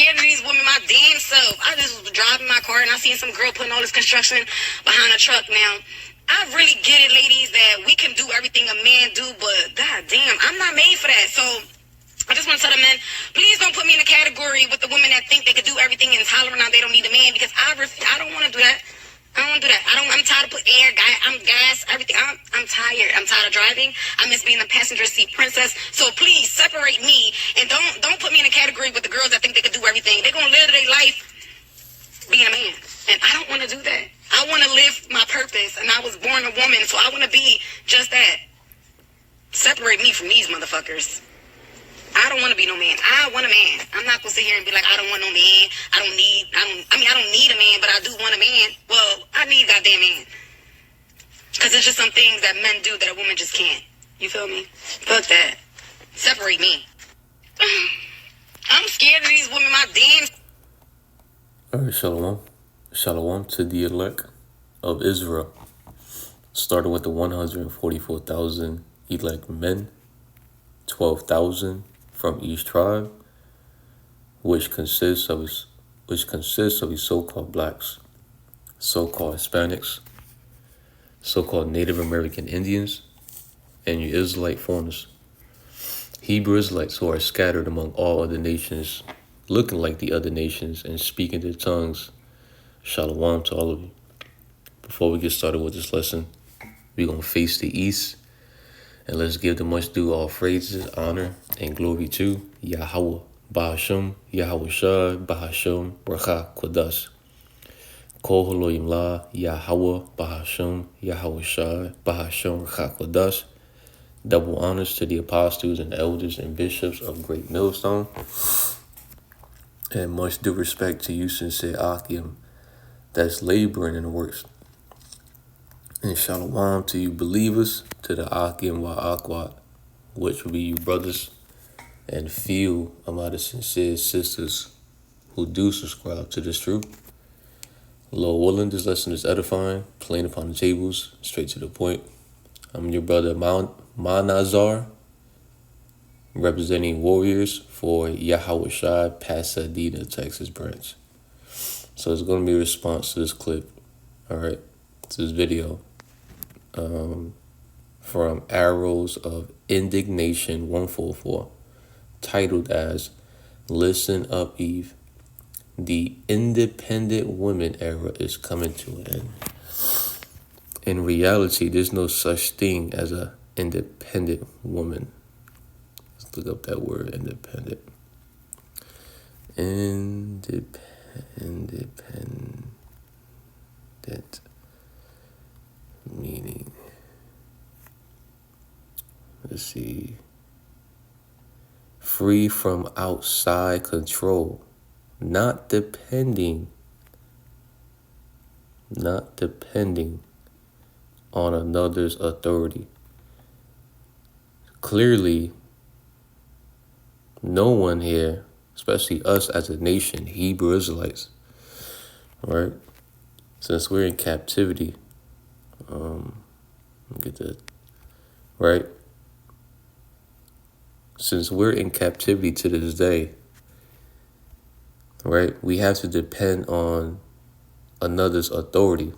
scared of these women my damn self. I just was driving my car and I seen some girl putting all this construction behind a truck. Now, I really get it, ladies, that we can do everything a man do, but god damn, I'm not made for that. So I just want to tell the men, please don't put me in a category with the women that think they can do everything and holler around they don't need a man, because I don't want to do that. I don't want to do that. I'm tired of putting air, gas, everything. I'm tired. I'm tired of driving. I miss being a passenger seat princess. So please separate me and don't put me in a category with the girls that think they can do everything. They're gonna live their life being a man, and I don't want to do that. I want to live my purpose, and I was born a woman, so I want to be just that. Separate me from these motherfuckers. I don't want to be no man. I want a man. I'm not gonna sit here and be like, I don't want no man. I don't need a man, but I do want a man. Well, I need a goddamn man. Because it's just some things that men do that a woman just can't. You feel me? Fuck that. Separate me. I'm scared of these women, my damn. Alright, shalom. Shalom to the elect of Israel. Starting with the 144,000 elect men, 12,000 from each tribe, which consists of these so-called blacks, so-called Hispanics, so-called Native American Indians, and your Israelite foreigners. Hebrew Israelites who are scattered among all other nations, looking like the other nations and speaking their tongues. Shalom to all of you. Before we get started with this lesson, we're going to face the east. And let's give the much due all phrases, honor, and glory to YAHAWAH, BAHASHAM, YAHAWASHI, BAHASHAM, QaDash. Halalyam, YAHAWAH, BAHASHAM, YAHAWASHI, BAHASHAM, QaDash. Double honors to the apostles and elders and bishops of Great Millstone. And much due respect to you, sincere Akim, that's laboring in the works. And shalom to you believers, to the Akim wa which will be you brothers and few among the sincere sisters who do subscribe to this truth. Lord willing, this lesson is edifying, plain upon the tables, straight to the point. I'm your brother Manazar, representing warriors for YAHAWASHI, Pasadena, Texas branch. So it's going to be a response to this clip, all right, to this video. From Arrows of Indignation 144, titled as Listen Up, Eve. The independent women era is coming to an end. In reality, there's no such thing as an independent woman. Let's look up that word, independent. Independent meaning. Let's see. Free from outside control, not depending on another's authority. Clearly, no one here, especially us as a nation, Hebrew Israelites, right? Since we're in captivity, get that right. Since we're in captivity to this day, right, we have to depend on another's authority,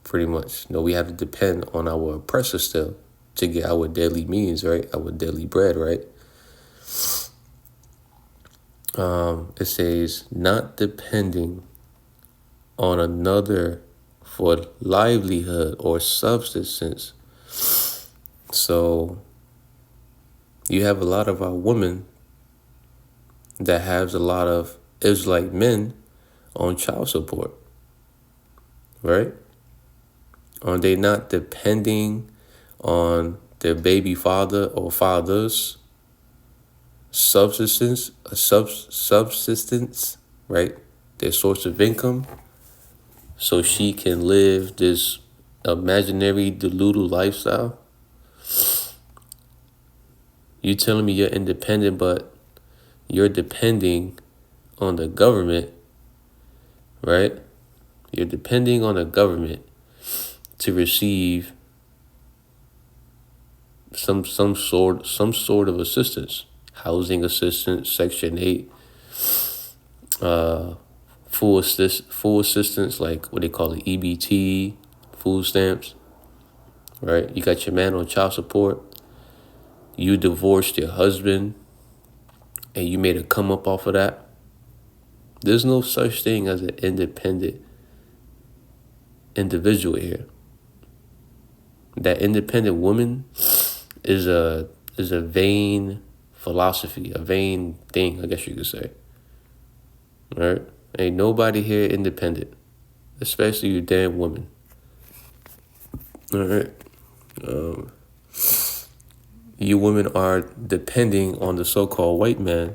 pretty much. No, we have to depend on our oppressor still to get our daily means, right, our daily bread, right? It says, not depending on another for livelihood or subsistence. So you have a lot of our women that has a lot of Israelite men on child support, right? Are they not depending on their baby father or fathers' subsistence, right? Their source of income, so she can live this imaginary deluded lifestyle? You telling me you're independent, but you're depending on the government, right? You're depending on the government to receive some sort of assistance, housing assistance, Section 8, full assistance, like what they call it, EBT, food stamps, right? You got your man on child support. You divorced your husband and you made a come up off of that. There's no such thing as an independent individual here. That independent woman is a vain philosophy, a vain thing, I guess you could say. All right? Ain't nobody here independent, especially you damn woman. All right? You women are depending on the so-called white man,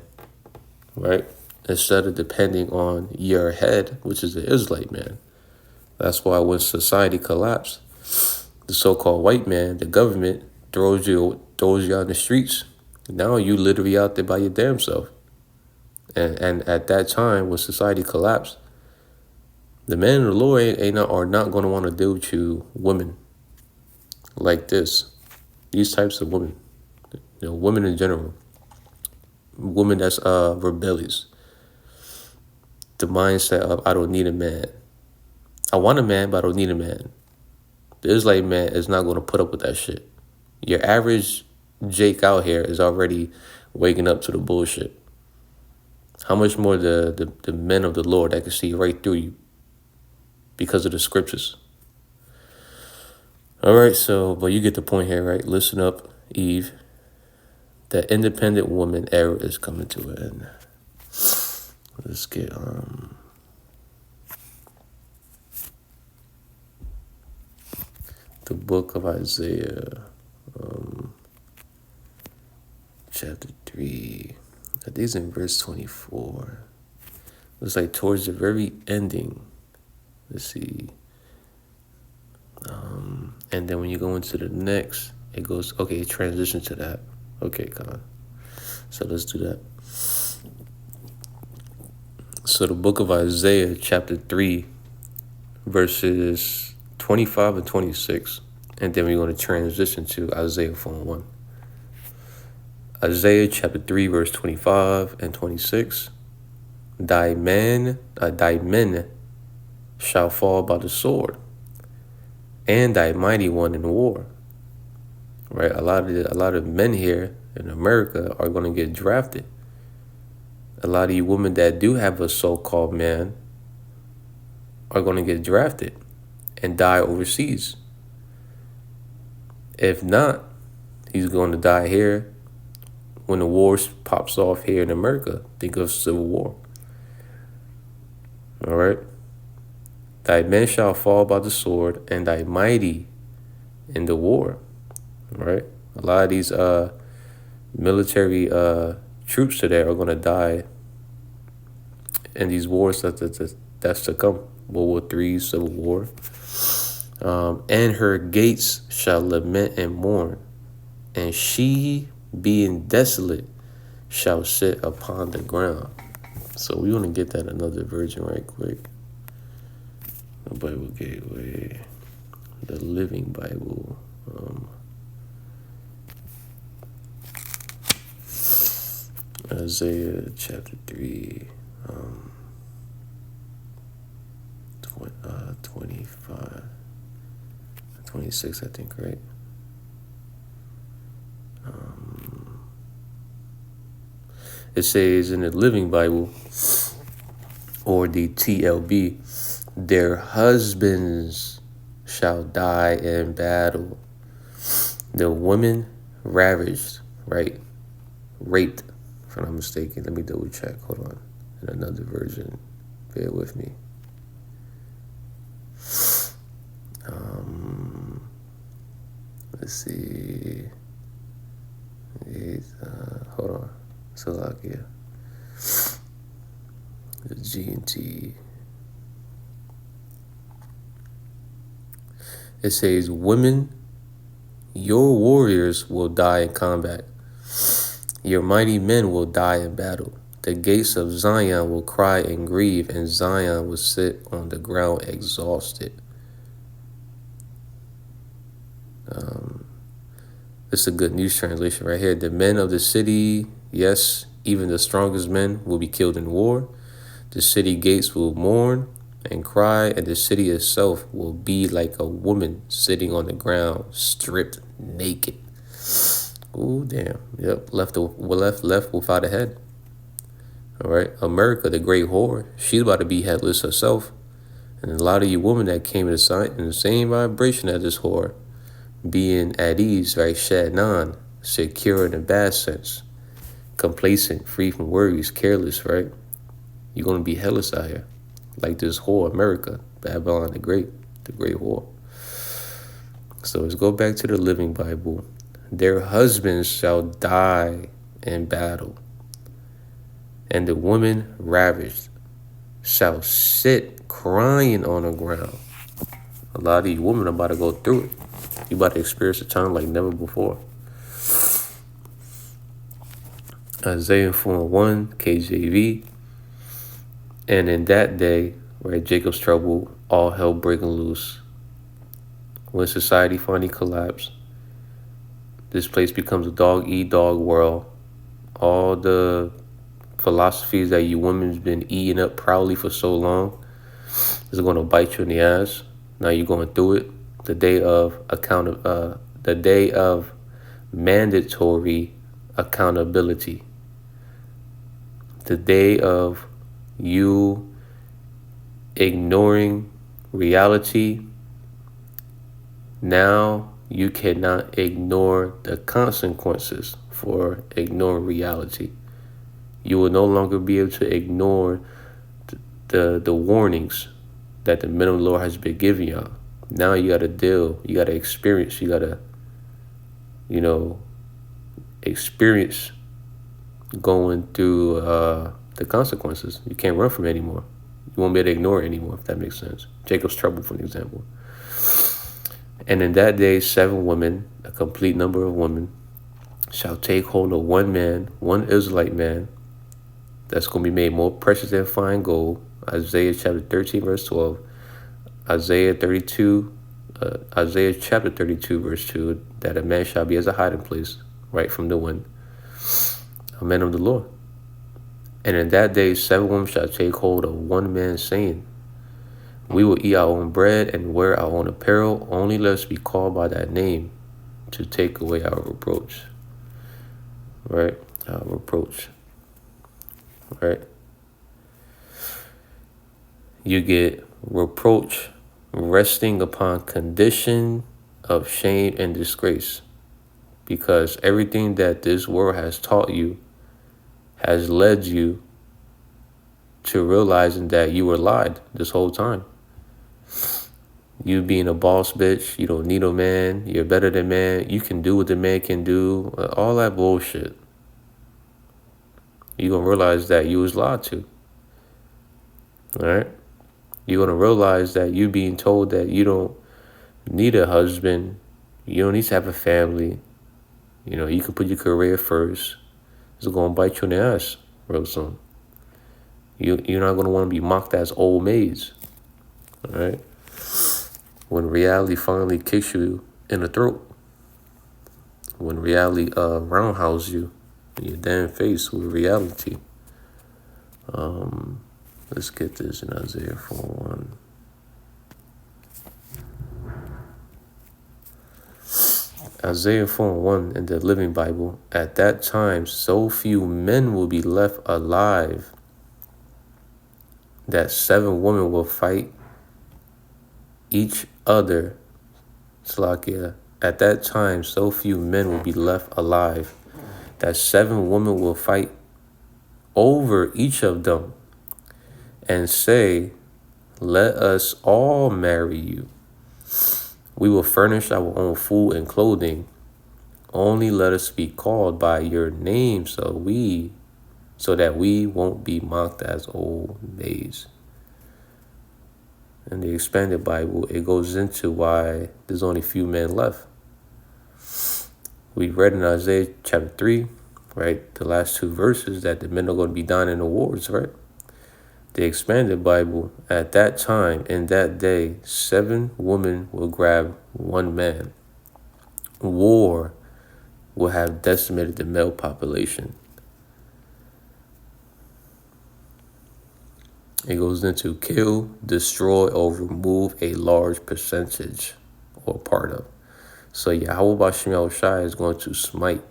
right? Instead of depending on your head, which is the Israelite man. That's why when society collapsed, the so-called white man, the government, throws you out in the streets. Now you literally out there by your damn self. And at that time, when society collapsed, the men of the Lord are not going to want to deal with you women like this. These types of women. You know, women in general. Women that's rebellious. The mindset of, I don't need a man. I want a man, but I don't need a man. The Israelite man is not going to put up with that shit. Your average Jake out here is already waking up to the bullshit. How much more the men of the Lord that can see right through you because of the scriptures. All right, so, but you get the point here, right? Listen up, Eve. The independent woman era is coming to an end. Let's get, the book of Isaiah, chapter 3. I think it's in verse 24. It's like towards the very ending. Let's see. And then when you go into the next, it goes, okay, it transitions to that. Okay, Con. So let's do that. So the book of Isaiah, chapter 3, verses 25 and 26. And then we're going to transition to Isaiah 4:1. Isaiah chapter 3, verse 25 and 26. Thy men shall fall by the sword, and thy mighty one in war. Right? A lot of men here in America are going to get drafted. A lot of you women that do have a so-called man are going to get drafted and die overseas. If not, he's going to die here when the war pops off here in America. Think of Civil War. All right? Thy men shall fall by the sword, and thy mighty in the war. All right? A lot of these military troops today are going to die in these wars that's to come. World War III, Civil War. And her gates shall lament and mourn, and she, being desolate, shall sit upon the ground. So we want to get that another version right quick. The Bible Gateway, the Living Bible. Isaiah chapter 3, 25, 26, I think, right? It says in the Living Bible, or the TLB, their husbands shall die in battle. The women ravaged, right? Raped, if I'm not mistaken. Let me double check. Hold on. In another version. Bear with me. Let's see. Hold on. Salakia. The G&T. It says, women, your warriors will die in combat. Your mighty men will die in battle. The gates of Zion will cry and grieve, and Zion will sit on the ground exhausted. This is a good news translation right here. The men of the city, yes, even the strongest men will be killed in war. The city gates will mourn and cry, and the city itself will be like a woman sitting on the ground, stripped naked. Ooh, damn. Yep, left without a head. All right, America, the great whore, she's about to be headless herself. And a lot of you women that came in the same vibration as this whore, being at ease, right? Shadnan, secure in a bad sense, complacent, free from worries, careless, right? You're going to be headless out here. Like this whore, America, Babylon the great whore. So let's go back to the Living Bible. Their husbands shall die in battle, and the woman ravished shall sit crying on the ground. A lot of these women are about to go through it. You about to experience a time like never before. Isaiah 4:1, KJV. And in that day, right, Jacob's trouble, all hell breaking loose. When society finally collapsed, this place becomes a dog-eat-dog world. All the philosophies that you women's been eating up proudly for so long is going to bite you in the ass. Now you're going through it. The day of mandatory accountability. The day of you ignoring reality. Now you cannot ignore the consequences for ignoring reality. You will no longer be able to ignore the warnings that the minimum Lord has been giving y'all. Now you got to deal, you got to experience, you got to, experience going through the consequences. You can't run from it anymore. You won't be able to ignore it anymore, if that makes sense. Jacob's trouble, for an example. And in that day, 7 women, a complete number of women, shall take hold of one man, one Israelite man, that's going to be made more precious than fine gold. Isaiah chapter 13, verse 12. Isaiah chapter 32, verse 2, that a man shall be as a hiding place, right from the wind. A man of the Lord. And in that day, 7 women shall take hold of one man, saying, we will eat our own bread and wear our own apparel, only let us be called by that name to take away our reproach. Right? Our reproach. Right? You get reproach resting upon condition of shame and disgrace, because everything that this world has taught you has led you to realizing that you were lied this whole time. You being a boss bitch, you don't need a man, you're better than man, you can do what the man can do, all that bullshit. You're going to realize that you was lied to. All right? You're going to realize that you being told that you don't need a husband, you don't need to have a family, you can put your career first. It's going to bite you in the ass real soon. You're not going to want to be mocked as old maids. All right? When reality finally kicks you in the throat. When reality roundhouse you in your damn face with reality. Let's get this in Isaiah 4:1. Isaiah 4:1 in the Living Bible. At that time, so few men will be left alive that 7 women will fight each other. Slakia. At that time, so few men will be left alive that 7 women will fight over each of them and say, let us all marry you. We will furnish our own food and clothing. Only let us be called by your name so that we won't be mocked as old maids. In the Expanded Bible, it goes into why there's only few men left. We read in Isaiah chapter 3, right, the last 2 verses, that the men are going to be dying in the wars, right? The Expanded Bible, at that time, in that day, 7 women will grab 1 man. War will have decimated the male population. It goes into kill, destroy, or remove a large percentage or part of. So YAHAWASHI is going to smite,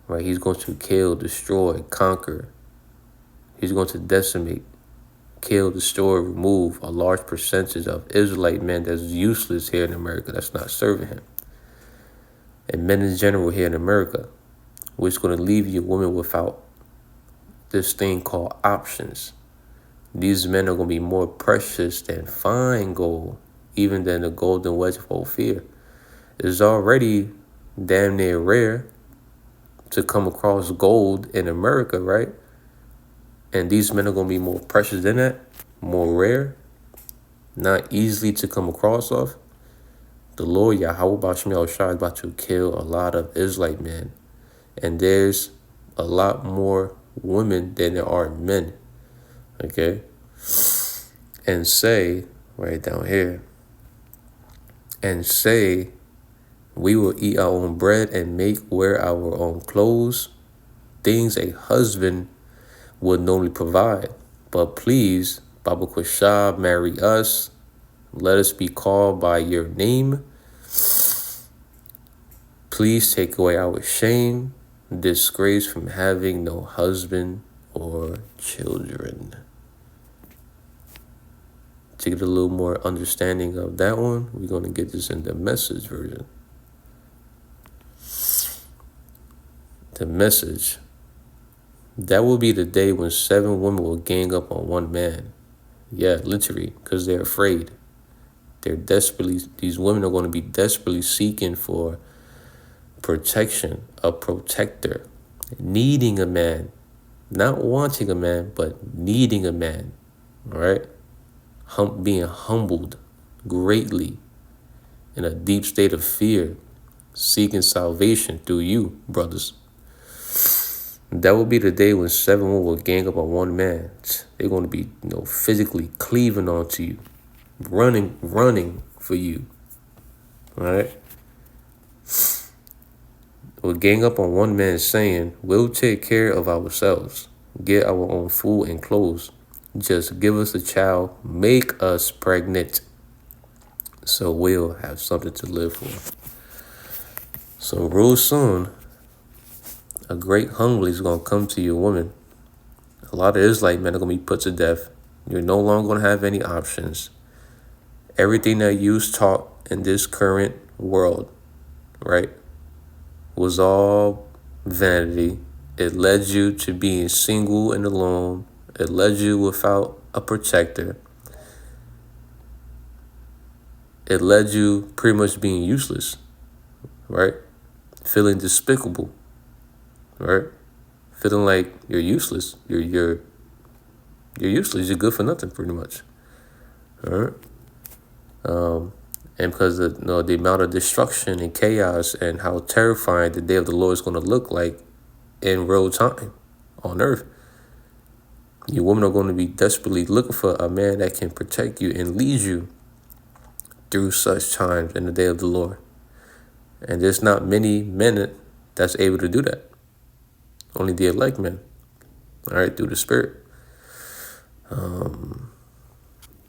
right? He's going to kill, destroy, conquer. He's going to decimate, kill, destroy, remove a large percentage of Israelite men that's useless here in America, that's not serving him. And men in general here in America, which is going to leave you women without this thing called options. These men are going to be more precious than fine gold, even than the golden wedge of Ophir. It's already damn near rare to come across gold in America, right? And these men are going to be more precious than that, more rare, not easily to come across of. The Lord YAHAWASHI is about to kill a lot of Israelite men. And there's a lot more women than there are men. Okay? And say, right down here, and say, we will eat our own bread and wear our own clothes, things a husband would normally provide. But please, Baba Kwashab, marry us. Let us be called by your name. Please take away our shame, disgrace from having no husband or children. To get a little more understanding of that one, we're going to get this in the Message version. The Message. That will be the day when 7 women will gang up on 1 man. Yeah, literally, because they're afraid. These women are going to be desperately seeking for protection, a protector, needing a man, not wanting a man, but needing a man, all right? Being humbled greatly in a deep state of fear, seeking salvation through you, brothers. That will be the day when 7 women will gang up on 1 man. They're going to be, physically cleaving onto you, running for you, all right? We'll gang up on 1 man saying, we'll take care of ourselves, get our own food and clothes. Just give us a child, make us pregnant, so we'll have something to live for. So real soon, a great hunger is going to come to you, woman. A lot of Israelite men are going to be put to death. You're no longer going to have any options. Everything that you was taught in this current world, right, was all vanity. It led you to being single and alone. It led you without a protector. It led you pretty much being useless, right? Feeling despicable, right? Feeling like you're useless. You're useless. You're good for nothing, pretty much. All right. And because of the amount of destruction and chaos and how terrifying the day of the Lord is going to look like in real time on earth. You women are going to be desperately looking for a man that can protect you and lead you through such times in the day of the Lord. And there's not many men that's able to do that. Only the elect men, all right, through the Spirit.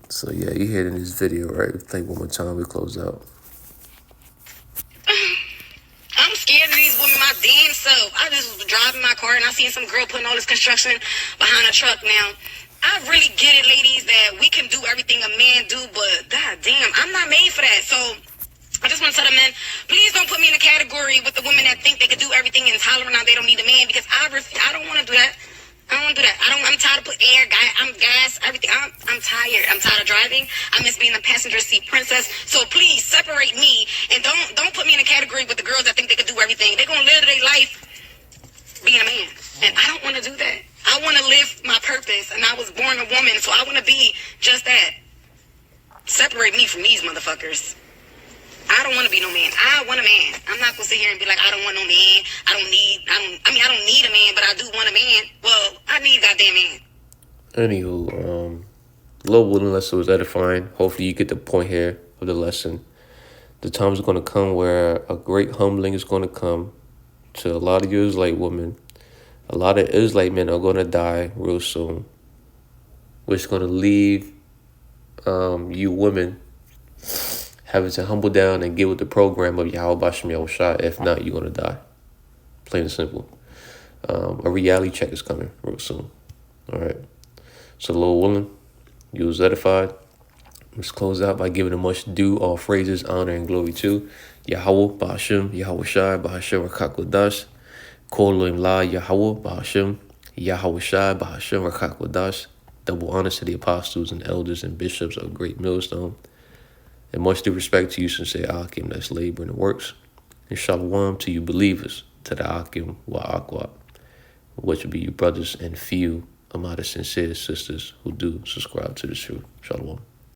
So yeah, you hear it in this video, right? We play one more time, we close out. I'm scared of these women, my damn self. I just was driving my car and I seen some girl putting all this construction behind a truck now. I really get it, ladies, that we can do everything a man do, but god damn, I'm not made for that. So I just want to tell the men, please don't put me in a category with the women that think they can do everything and tolerant now they don't need a man, because I don't want to do that. I don't want to do that. I'm tired of putting air, gas, everything. I'm tired. I'm tired of driving. I miss being a passenger seat princess. So please separate me and don't put me in a category with the girls that think they can do everything. They're gonna live their life being a man, and I don't want to do that. I want to live my purpose, and I was born a woman, so I want to be just that. Separate me from these motherfuckers. I don't want to be no man. I want a man. I'm not gonna sit here and be like, I don't want no man. I don't need a man, but I do want a man. Well, I need a goddamn man. Anywho, Lord willing, lesson was edifying. Hopefully you get the point here of the lesson. The time is going to come where a great humbling is going to come to a lot of you Israelite women. A lot of Israelite men are going to die real soon. which is going to leave you women having to humble down and get with the program of YAHAWASHI. If not, you're going to die. Plain and simple. A reality check is coming real soon. All right. So, Lord willing, you was edified. Let's close out by giving a much due all phrases, honor, and glory to Yahawah, BAHASHAM, YAHAWASHI, BAHASHAM, HAQADASH. Kolim La Yahawah, BAHASHAM, YAHAWASHI, BAHASHAM, HAQADASH. Double honors to the apostles and elders and bishops of Great Millstone. And much due respect to you, sincere Akim, that's labor in the works. And shalom to you believers, to the Akim wa which will be your brothers and few among the sincere sisters who do subscribe to the truth. Shalom.